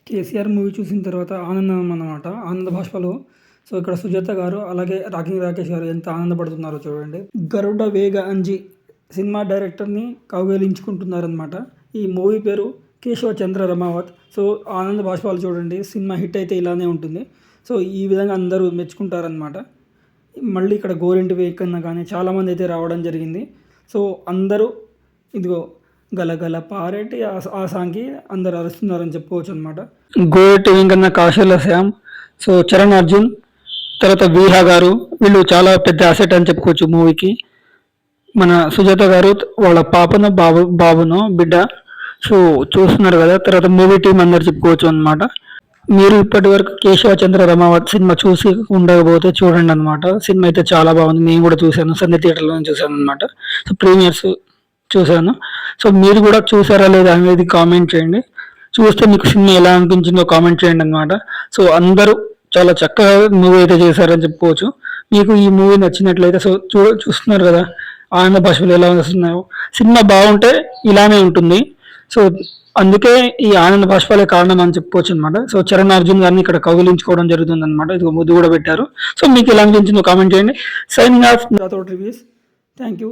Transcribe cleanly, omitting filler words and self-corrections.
KCR movie చూసిన తర్వాత ఆనందం అన్నమాట. ఆనంద భాష్పాలు. సో, ఇక్కడ సుజాత గారు, అలాగే రాకింగ్ రాకేష్ గారు ఎంత ఆనందపడుతున్నారో చూడండి. 'గరుడ వేగ అంజి' సినిమా డైరెక్టర్‌ని కౌగిలించుకుంటున్నారనమాట. ఈ మూవీ పేరు 'కేశవ చంద్ర రమావత్'. సో, ఆనంద భాష్పాలు చూడండి. సినిమా హిట్ అయితే ఇలానే ఉంటుంది. సో, ఈ విధంగా అందరూ మెచ్చుకుంటారనమాట. మళ్ళీ ఇక్కడ గోరింటి వెంకన్న కానీ చాలామంది అయితే రావడం జరిగింది. సో, అందరూ ఇదిగో గలగల పారేటి ఆ సాంగ్‌కి అందరూ అరుస్తున్నారని చెప్పుకోవచ్చు అనమాట. గోరెట్టి వెంకన్న, కాశీల శ్యామ్, సో చరణ్ అర్జున్, తర్వాత వీహా గారు, వీళ్ళు చాలా పెద్ద అసెట్ అని చెప్పుకోవచ్చు మూవీకి. మన సుజాత గారు వాళ్ళ పాపను బాబును బిడ్డ. సో, చూస్తున్నారు కదా. తర్వాత మూవీ టీం అందరు చెప్పుకోవచ్చు అనమాట. మీరు ఇప్పటి వరకు 'కేశవ చంద్ర రమావత్' సినిమా చూసి ఉండకపోతే చూడండి అనమాట. సినిమా అయితే చాలా బాగుంది. నేను కూడా చూశాను. సంధ్య థియేటర్‌లోనే చూశాను అనమాట. సో, ప్రీమియర్స్ చూశాను. సో, మీరు కూడా చూసారా లేదా అనేది కామెంట్ చేయండి. చూస్తే మీకు సినిమా ఎలా అనిపించిందో కామెంట్ చేయండి అనమాట. సో, అందరూ చాలా చక్కగా మూవీ అయితే చేశారని చెప్పుకోవచ్చు. మీకు ఈ మూవీ నచ్చినట్లయితే సో చూస్తున్నారు కదా ఆనంద భాషలు ఎలా వస్తున్నాయో. సినిమా బాగుంటే ఇలానే ఉంటుంది. సో, అందుకే ఈ ఆనంద భాష్పాలే కారణం అని చెప్పుకోవచ్చు అనమాట. సో, చరణ్ అర్జున్ గారిని ఇక్కడ కౌగిలించుకోవడం జరుగుతుంది అనమాట. ఇది ముద్దు కూడా పెట్టారు. సో, మీకు ఎలా అనిపించిందో కామెంట్ చేయండి. Signing off reviews. Thank you.